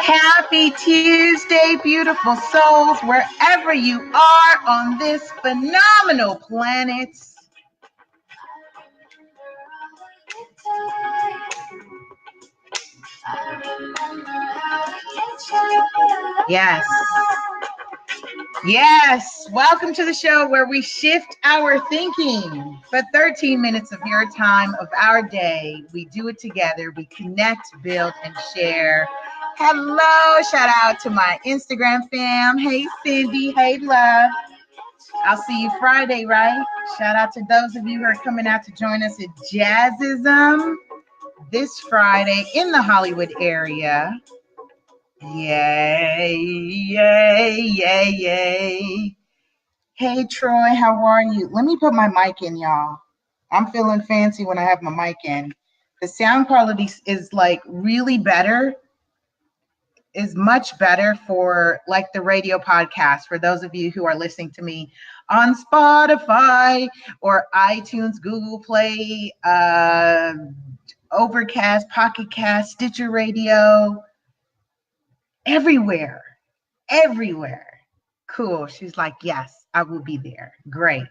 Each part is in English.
Happy Tuesday, beautiful souls, wherever you are on this phenomenal planet. Yes. Yes. Welcome to the show where we shift our thinking for 13 minutes of your time of our day. We do it together. We connect, build, and share. Hello. Shout out to my Instagram fam. Hey, Cindy. Hey, love. I'll see you Friday, right? Shout out to those of you who are coming out to join us at Jazzism this Friday in the Hollywood area. Yay, yay, yay, yay. Hey, Troy, how are you? Let me put my mic in, y'all. I'm feeling fancy when I have my mic in. The sound quality is like really better, is much better for like the radio podcast, for those of you who are listening to me on Spotify or iTunes, Google Play, Overcast, Pocket Cast, Stitcher Radio, everywhere. Cool. She's like, yes, I will be there. Great.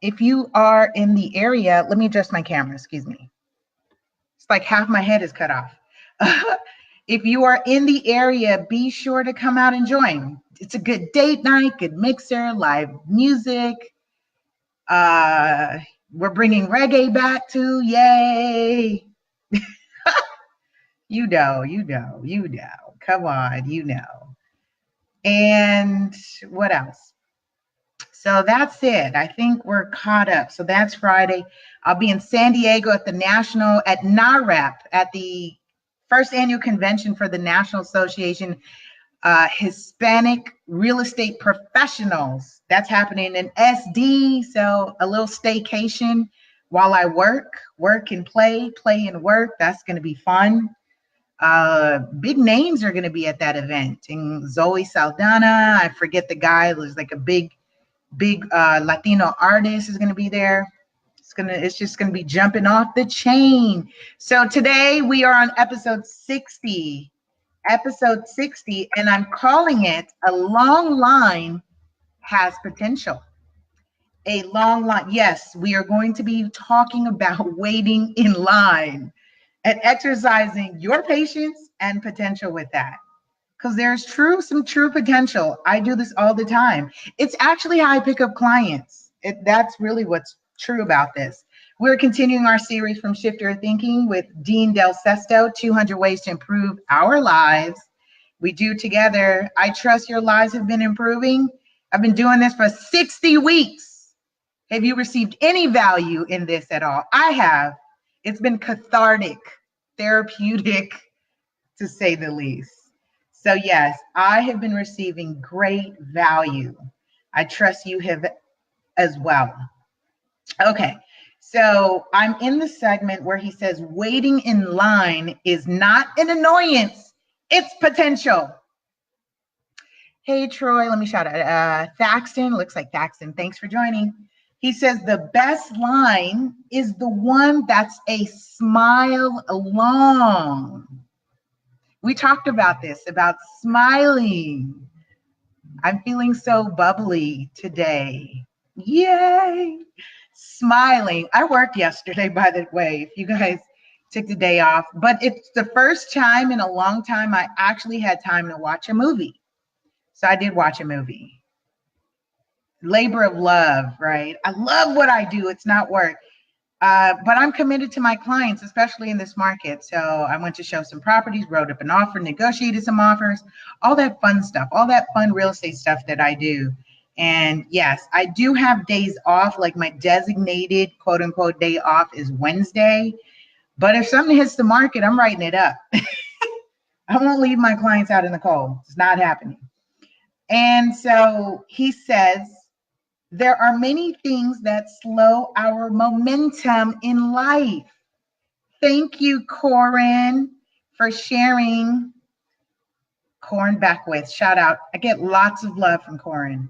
If you are in the area, let me adjust my camera, excuse me. It's like half my head is cut off. If you are in the area, be sure to come out and join. It's a good date night, good mixer, live music. We're bringing reggae back too. Yay. You know. Come on, you know. And what else? So that's it. I think we're caught up. So that's Friday. I'll be in San Diego at NAREP, at the first annual convention for the National Association Hispanic Real Estate Professionals. That's happening in SD. So a little staycation while I work and play and work. That's going to be fun. Big names are going to be at that event. And Zoe Saldana, I forget the guy, there's like a big Latino artist is going to be there. It's just going to be jumping off the chain. So today we are on episode 60, and I'm calling it A Long Line Has Potential. A long line. Yes, we are going to be talking about waiting in line and exercising your patience and potential with that. Because there's some true potential. I do this all the time. It's actually how I pick up clients. That's really what's true about this. We're continuing our series from Shift Your Thinking with Dean Del Sesto, 200 Ways to Improve Our Lives. We do together. I trust your lives have been improving. I've been doing this for 60 weeks. Have you received any value in this at all? I have. It's been cathartic, therapeutic, to say the least. So yes, I have been receiving great value. I trust you have as well. Okay, so I'm in the segment where he says waiting in line is not an annoyance, it's potential. Hey, Troy, let me shout out. Thaxton, looks like Thaxton, thanks for joining. He says the best line is the one that's a smile long. We talked about this, about smiling. I'm feeling so bubbly today. Yay! Smiling. I worked yesterday, by the way, if you guys took the day off. But it's the first time in a long time I actually had time to watch a movie. So I did watch a movie. Labor of love, right? I love what I do. It's not work. But I'm committed to my clients, especially in this market. So I went to show some properties, wrote up an offer, negotiated some offers, all that fun stuff, all that fun real estate stuff that I do. And yes, I do have days off, like my designated quote unquote day off is Wednesday. But if something hits the market, I'm writing it up. I won't leave my clients out in the cold. It's not happening. And so he says, there are many things that slow our momentum in life. Thank you, Corin, for sharing. Corin Beckwith, shout out. I get lots of love from Corin.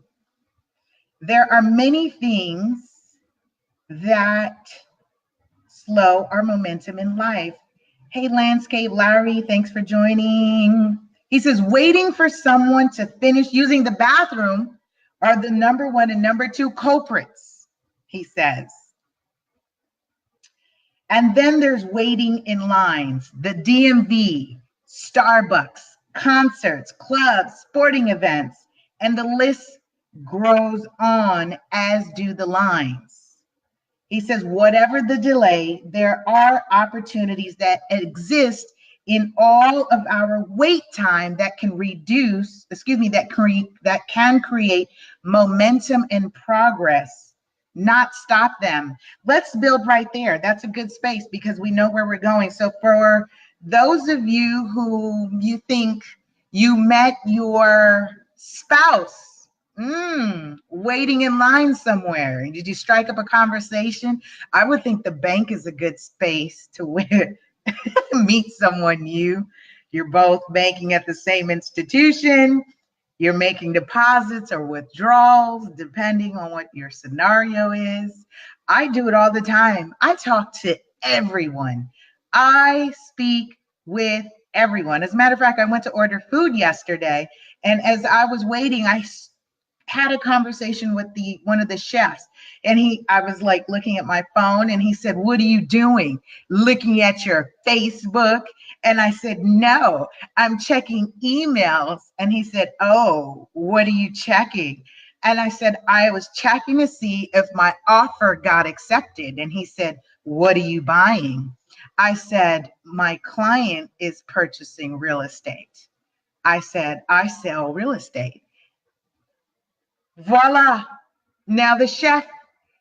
There are many things that slow our momentum in life. Hey, Landscape Larry, thanks for joining. He says, waiting for someone to finish using the bathroom are the number one and number two culprits, he says. And then there's waiting in lines, the DMV, Starbucks, concerts, clubs, sporting events, and the list grows on, as do the lines. He says, whatever the delay, there are opportunities that exist in all of our wait time that can that can create momentum and progress, not stop them. Let's build right there. That's a good space because we know where we're going. So for those of you who you think you met your spouse waiting in line somewhere, did you strike up a conversation? I would think the bank is a good space to where meet someone new. You're both banking at the same institution. You're making deposits or withdrawals, depending on what your scenario is. I do it all the time. I talk to everyone. I speak with everyone. As a matter of fact, I went to order food yesterday, and as I was waiting, I had a conversation with one of the chefs, and I was like looking at my phone, and he said, what are you doing? Looking at your Facebook? And I said, no, I'm checking emails. And he said, oh, what are you checking? And I said, I was checking to see if my offer got accepted. And he said, what are you buying? I said, my client is purchasing real estate. I said, I sell real estate. Voila. Now the chef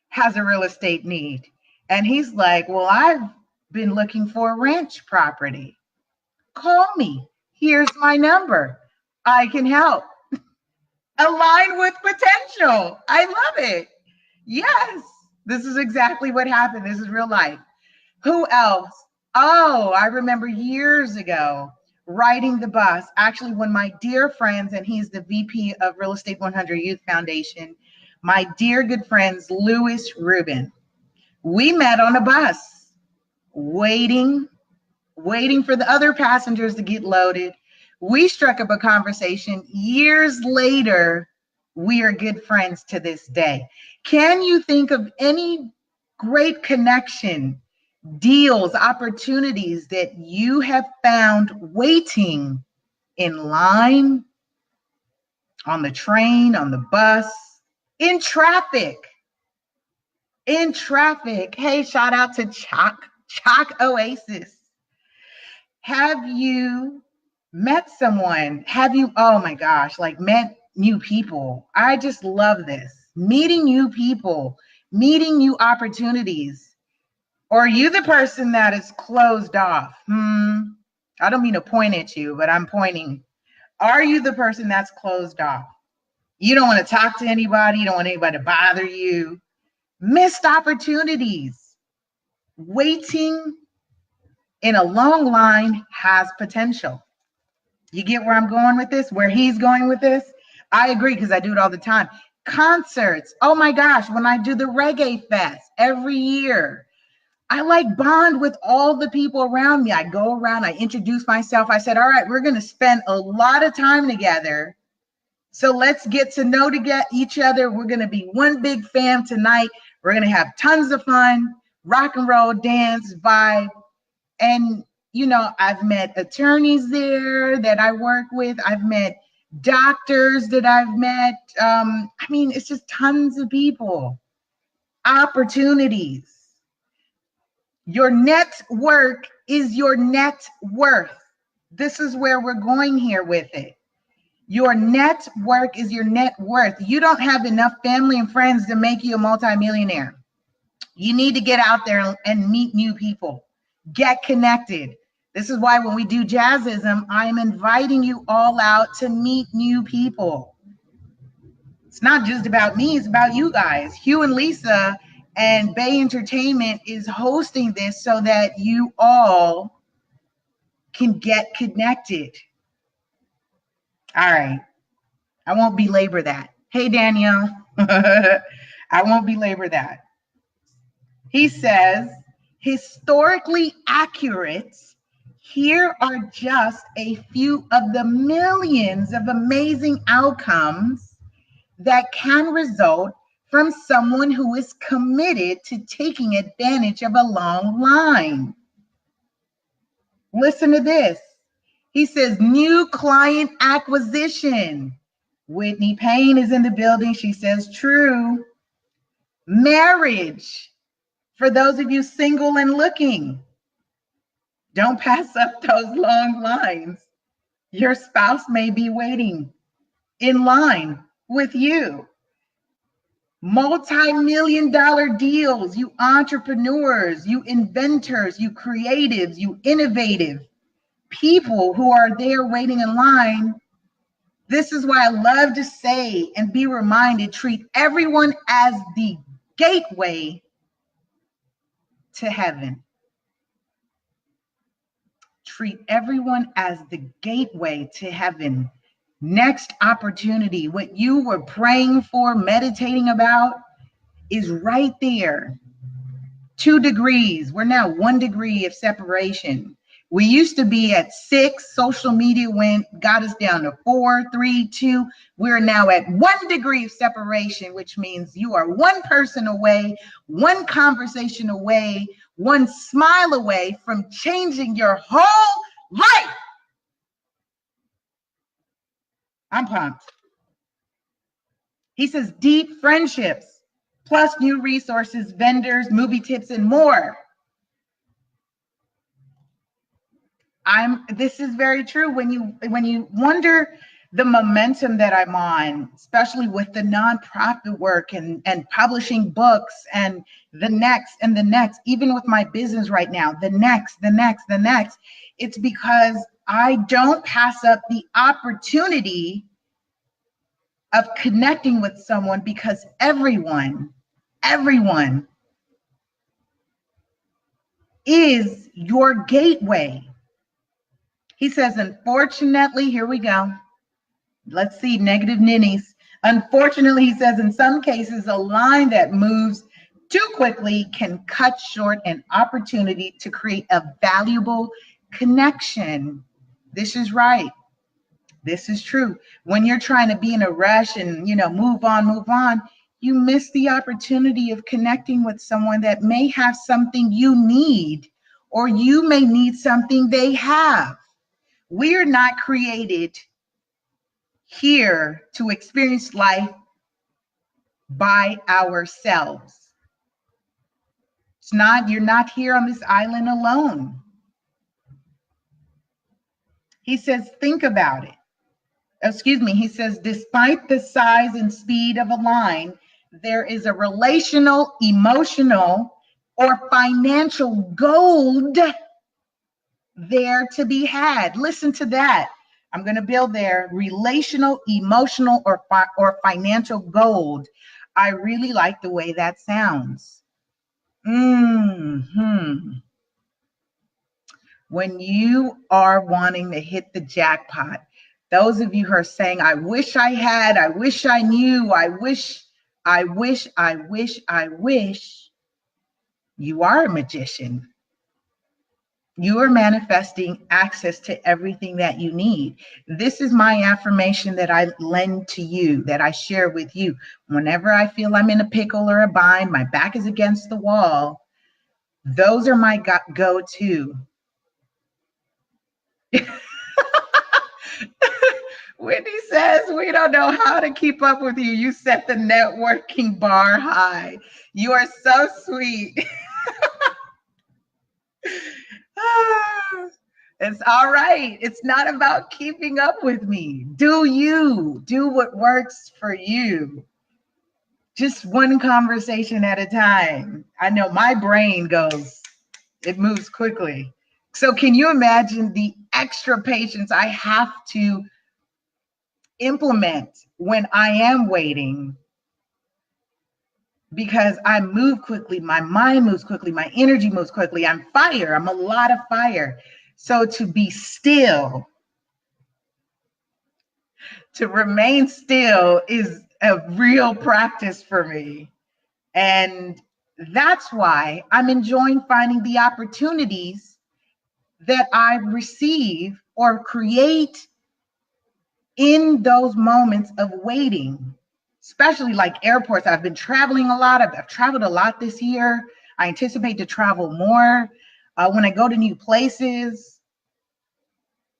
has a real estate need. And he's like, well, I've been looking for a ranch property. Call me. Here's my number. I can help. Align with potential. I love it. Yes, this is exactly what happened. This is real life. Who else? Oh, I remember years ago riding the bus. Actually, when my dear friends, and he's the VP of Real Estate 100 Youth Foundation, my dear good friends, Louis Rubin, we met on a bus, waiting for the other passengers to get loaded. We struck up a conversation. Years later, we are good friends to this day. Can you think of any great connection, deals, opportunities that you have found waiting in line, on the train, on the bus, in traffic? Hey, shout out to Chalk Oasis. Have you met someone? Have you, oh my gosh, like met new people? I just love this. Meeting new people, meeting new opportunities. Or are you the person that is closed off? I don't mean to point at you, but I'm pointing. Are you the person that's closed off? You don't want to talk to anybody. You don't want anybody to bother you. Missed opportunities. Waiting in a long line has potential. You get where I'm going with this, where he's going with this? I agree, because I do it all the time. Concerts. Oh my gosh, when I do the Reggae Fest every year, I like bond with all the people around me. I go around, I introduce myself. I said, all right, we're going to spend a lot of time together. So let's get to know each other. We're going to be one big fam tonight. We're going to have tons of fun, rock and roll, dance, vibe. And, you know, I've met attorneys there that I work with. I've met doctors that I've met. I mean, it's just tons of people. Opportunities. Your network is your net worth. This is where we're going here with it. Your network is your net worth. You don't have enough family and friends to make you a multimillionaire. You need to get out there and meet new people. Get connected. This is why when we do Jazzism, I'm inviting you all out to meet new people. It's not just about me, it's about you guys. Hugh and Lisa and Bay Entertainment is hosting this so that you all can get connected. All right. I won't belabor that. Hey, Danielle. I won't belabor that. He says, historically accurate. Here are just a few of the millions of amazing outcomes that can result from someone who is committed to taking advantage of a long line. Listen to this. He says, new client acquisition. Whitney Payne is in the building. She says, true. Marriage. For those of you single and looking, don't pass up those long lines. Your spouse may be waiting in line with you. Multi-million-dollar deals, you entrepreneurs, you inventors, you creatives, you innovative people who are there waiting in line. This is why I love to say and be reminded, treat everyone as the gateway to heaven. Treat everyone as the gateway to heaven. Next opportunity, what you were praying for, meditating about, is right there. 2 degrees. We're now 1 degree of separation. We used to be at 6. Social media got us down to 4, 3, 2. We're now at 1 degree of separation, which means you are 1 person away, 1 conversation away, 1 smile away from changing your whole life. I'm pumped. He says deep friendships, plus new resources, vendors, movie tips, and more. This is very true. When you wonder the momentum that I'm on, especially with the nonprofit work and publishing books and the next, even with my business right now, the next, it's because I don't pass up the opportunity of connecting with someone, because everyone is your gateway. He says, unfortunately, here we go. Let's see, negative ninnies. Unfortunately, he says, in some cases, a line that moves too quickly can cut short an opportunity to create a valuable connection. This is right. This is true. When you're trying to be in a rush and, move on, you miss the opportunity of connecting with someone that may have something you need, or you may need something they have. We're not created here to experience life by ourselves. You're not here on this island alone. He says, think about it. He says, despite the size and speed of a line, there is a relational, emotional, or financial gold there to be had. Listen to that. I'm going to build there. Relational, emotional, or financial gold. I really like the way that sounds. When you are wanting to hit the jackpot, those of you who are saying, I wish I had, I wish I knew, I wish, you are a magician. You are manifesting access to everything that you need. This is my affirmation that I lend to you, that I share with you. Whenever I feel I'm in a pickle or a bind, my back is against the wall, those are my go-to. Whitney says, we don't know how to keep up with you. You set the networking bar high. You are so sweet. It's all right. It's not about keeping up with me. Do you. Do what works for you. Just 1 conversation at a time. I know my brain goes, It moves quickly. So can you imagine the extra patience I have to implement when I am waiting? Because I move quickly, my mind moves quickly, my energy moves quickly. I'm fire. I'm a lot of fire. So to be still, to remain still is a real practice for me. And that's why I'm enjoying finding the opportunities that I receive or create in those moments of waiting, especially like airports. I've been traveling a lot. I've traveled a lot this year. I anticipate to travel more. When I go to new places,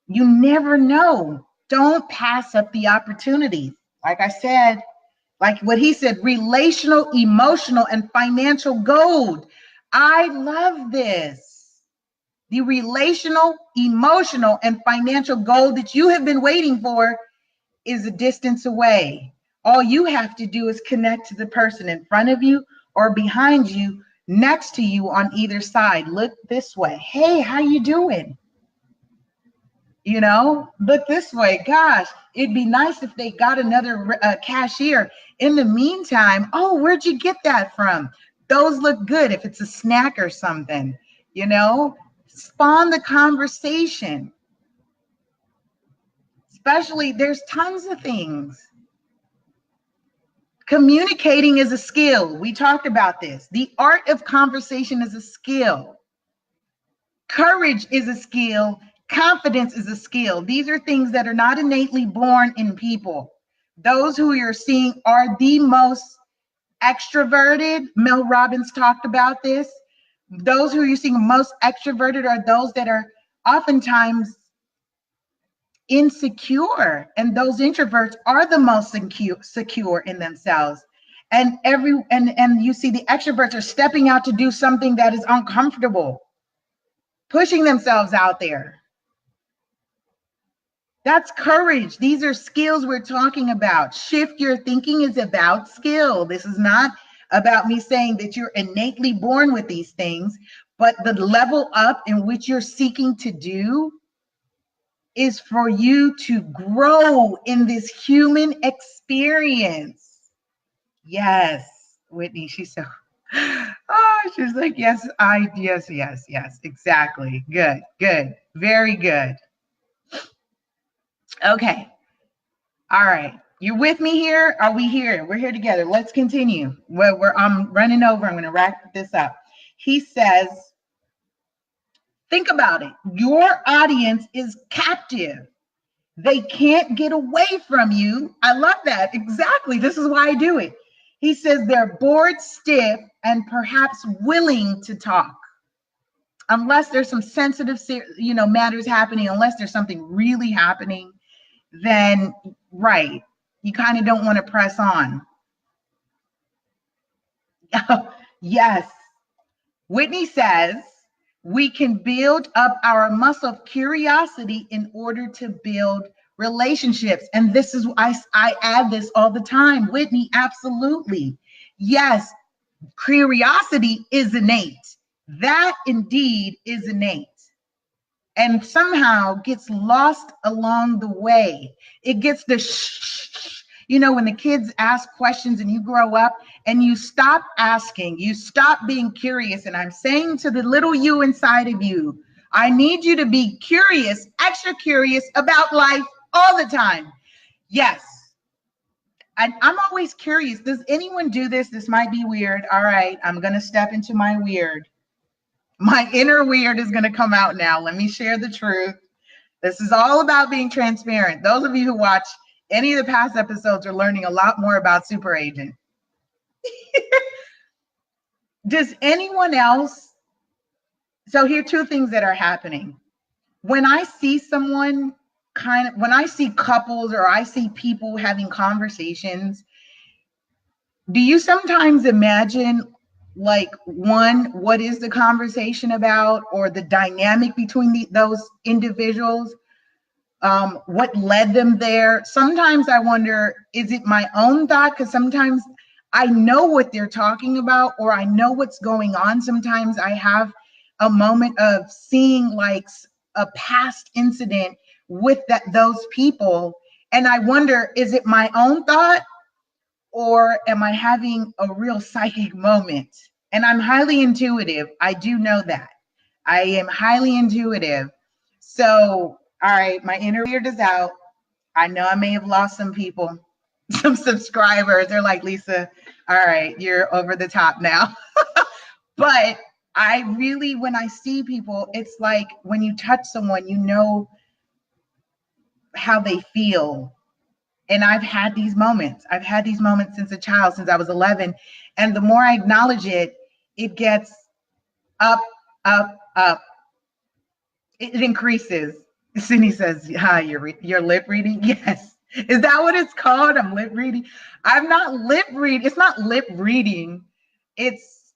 you never know. Don't pass up the opportunities. Like I said, like what he said, relational, emotional, and financial gold. I love this. The relational, emotional, and financial gold that you have been waiting for is a distance away. All you have to do is connect to the person in front of you or behind you, next to you, on either side. Look this way. Hey, how you doing? You know, look this way. Gosh, it'd be nice if they got another cashier. In the meantime, oh, where'd you get that from? Those look good if it's a snack or something, you know, spawn the conversation. Especially, there's tons of things. Communicating is a skill. We talked about this. The art of conversation is a skill. Courage is a skill. Confidence is a skill. These are things that are not innately born in people. Those who you're seeing are the most extroverted. Mel Robbins talked about this. Those who you're seeing most extroverted are those that are oftentimes insecure, and those introverts are the most secure in themselves. And you see the extroverts are stepping out to do something that is uncomfortable, pushing themselves out there. That's courage. These are skills we're talking about. Shift your thinking is about skill. This is not about me saying that you're innately born with these things, but the level up in which you're seeking to do is for you to grow in this human experience. Yes, Whitney, she's so, oh, she's like, yes, yes, exactly. Good, very good. Okay, all right. You're with me here? Are we here? We're here together. Let's continue. I'm running over. I'm going to wrap this up. He says, think about it. Your audience is captive. They can't get away from you. I love that. Exactly. This is why I do it. He says they're bored, stiff, and perhaps willing to talk. Unless there's some sensitive, matters happening, unless there's something really happening, then right, you kind of don't want to press on. Yes. Whitney says we can build up our muscle of curiosity in order to build relationships. And this is, I add this all the time. Whitney, absolutely. Yes, curiosity is innate. That indeed is innate. And somehow gets lost along the way. It gets the when the kids ask questions and you grow up and you stop asking, you stop being curious. And I'm saying to the little you inside of you, I need you to be curious, extra curious about life all the time. Yes. I'm always curious. Does anyone do this? This might be weird. All right, I'm going to step into my weird. My inner weird is going to come out now. Let me share the truth. This is all about being transparent. Those of you who watch any of the past episodes are learning a lot more about Super Agent. Does anyone else? So here are two things that are happening. When I see someone when I see couples or I see people having conversations, do you sometimes imagine like what is the conversation about, or the dynamic between those individuals? What led them there? Sometimes I wonder, is it my own thought? Because sometimes I know what they're talking about, or I know what's going on. Sometimes I have a moment of seeing like a past incident with those people. And I wonder, is it my own thought or am I having a real psychic moment? And I'm highly intuitive. I do know that. I am highly intuitive. So, all right, my inner weird is out. I know I may have lost some people, some subscribers. They're like, Lisa, all right, you're over the top now. But I really, when I see people, it's like when you touch someone, you know how they feel. And I've had these moments. I've had these moments since a child, since I was 11. And the more I acknowledge it, it gets up, up, up. It increases. Cindy says, hi, you're lip reading? Yes. Is that what it's called? I'm lip reading. I'm not lip reading. It's not lip reading. It's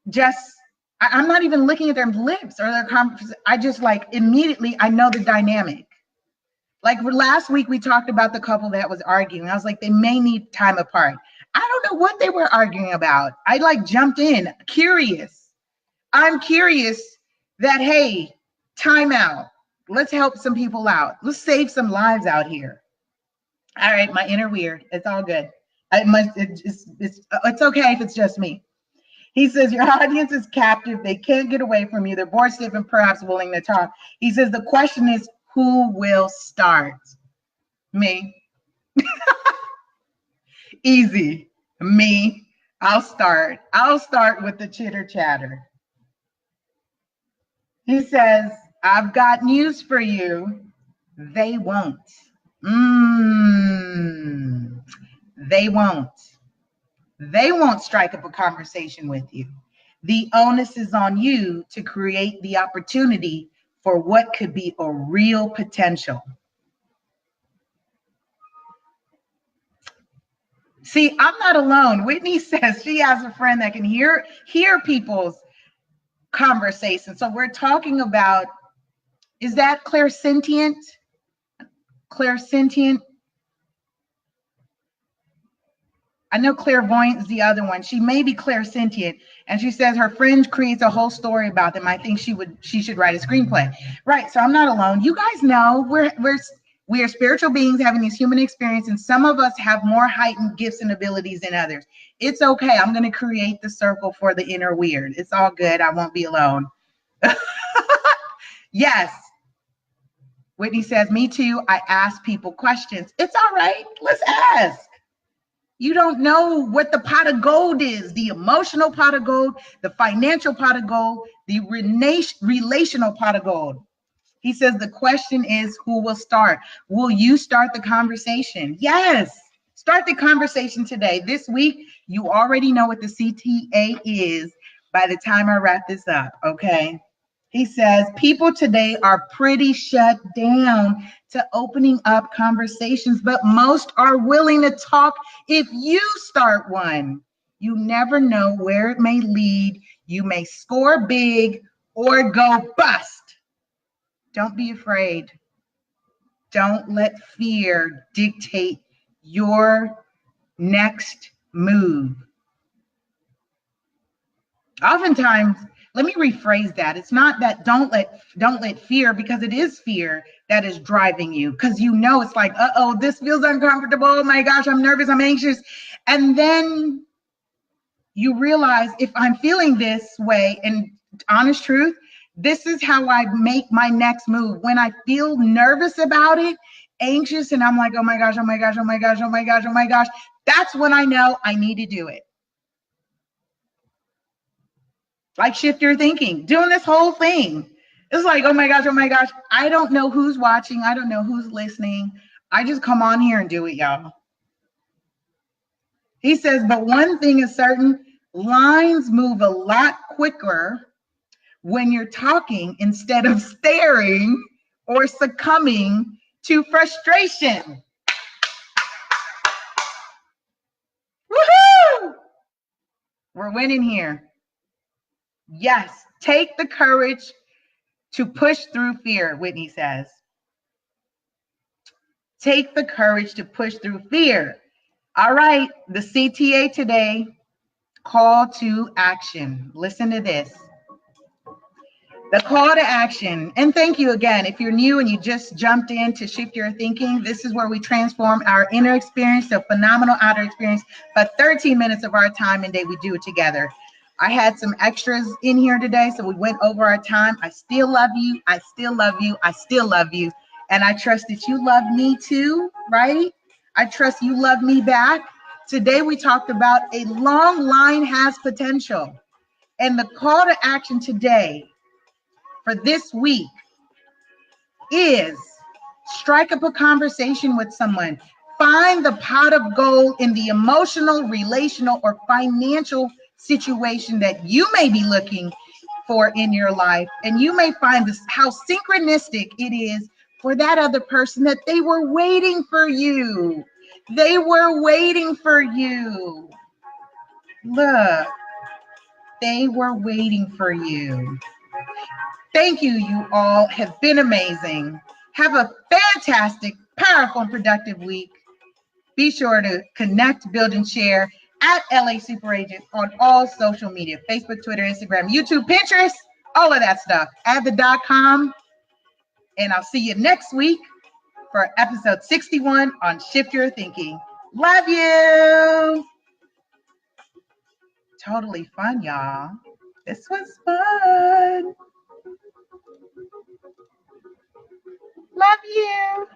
just, I'm not even looking at their lips or their conversation. I just like immediately, I know the dynamic. Like last week, we talked about the couple that was arguing. I was like, they may need time apart. I don't know what they were arguing about. I like jumped in, curious. I'm curious that, hey, time out. Let's help some people out. Let's save some lives out here. All right, my inner weird. It's all good. It's okay if it's just me. He says, your audience is captive. They can't get away from you. They're bored, stiff, and perhaps willing to talk. He says, the question is, who will start? Me. Easy. Me. I'll start. I'll start with the chitter chatter. He says, I've got news for you. They won't. They won't. They won't strike up a conversation with you. The onus is on you to create the opportunity for what could be a real potential. See, I'm not alone. Whitney says she has a friend that can hear people's conversations. So we're talking about, is that clairsentient? Clairsentient? I know clairvoyant is the other one. She may be clairsentient, and she says her friend creates a whole story about them. I think she should write a screenplay. Right. So I'm not alone. You guys know we are spiritual beings having these human experiences, and some of us have more heightened gifts and abilities than others. It's okay. I'm going to create the circle for the inner weird. It's all good. I won't be alone. Yes. Whitney says, me too. I ask people questions. It's all right. Let's ask. You don't know what the pot of gold is, the emotional pot of gold, the financial pot of gold, the relational pot of gold. He says the question is, who will start? Will you start the conversation? Yes. Start the conversation today. This week, you already know what the CTA is by the time I wrap this up, okay? He says, people today are pretty shut down to opening up conversations, but most are willing to talk if you start one. You never know where it may lead. You may score big or go bust. Don't be afraid. Don't let fear dictate your next move. Oftentimes, let me rephrase that. It's not that don't let fear, because it is fear that is driving you, because you know it's like, uh-oh, this feels uncomfortable. Oh my gosh, I'm nervous, I'm anxious. And then you realize, if I'm feeling this way, and honest truth, this is how I make my next move. When I feel nervous about it, anxious, and I'm like, oh my gosh, oh my gosh, oh my gosh, oh my gosh, oh my gosh, that's when I know I need to do it. Like shift your thinking, doing this whole thing. It's like, oh my gosh, I don't know who's watching. I don't know who's listening. I just come on here and do it, y'all. He says, but one thing is certain, lines move a lot quicker when you're talking instead of staring or succumbing to frustration. Woohoo! We're winning here. Yes, take the courage to push through fear, Whitney says. Take the courage to push through fear. All right, the CTA today, call to action. Listen to this. The call to action. And thank you again. If you're new and you just jumped in to Shift Your Thinking, this is where we transform our inner experience to a phenomenal outer experience. But 13 minutes of our time and day, we do it together. I had some extras in here today, so we went over our time. I still love you. I still love you. I still love you. And I trust that you love me too, right? I trust you love me back. Today, we talked about a long line has potential. And the call to action today for this week is strike up a conversation with someone. Find the pot of gold in the emotional, relational, or financial situation that you may be looking for in your life. And you may find this how synchronistic it is for that other person that they were waiting for you. They were waiting for you. Look, they were waiting for you. Thank you. You all have been amazing. Have a fantastic, powerful, and productive week. Be sure to connect, build, and share at LA Superagent on all social media, Facebook, Twitter, Instagram, YouTube, Pinterest, all of that stuff. Add the .com, and I'll see you next week for episode 61 on Shift Your Thinking. Love you. Totally fun, y'all. This was fun. Love you.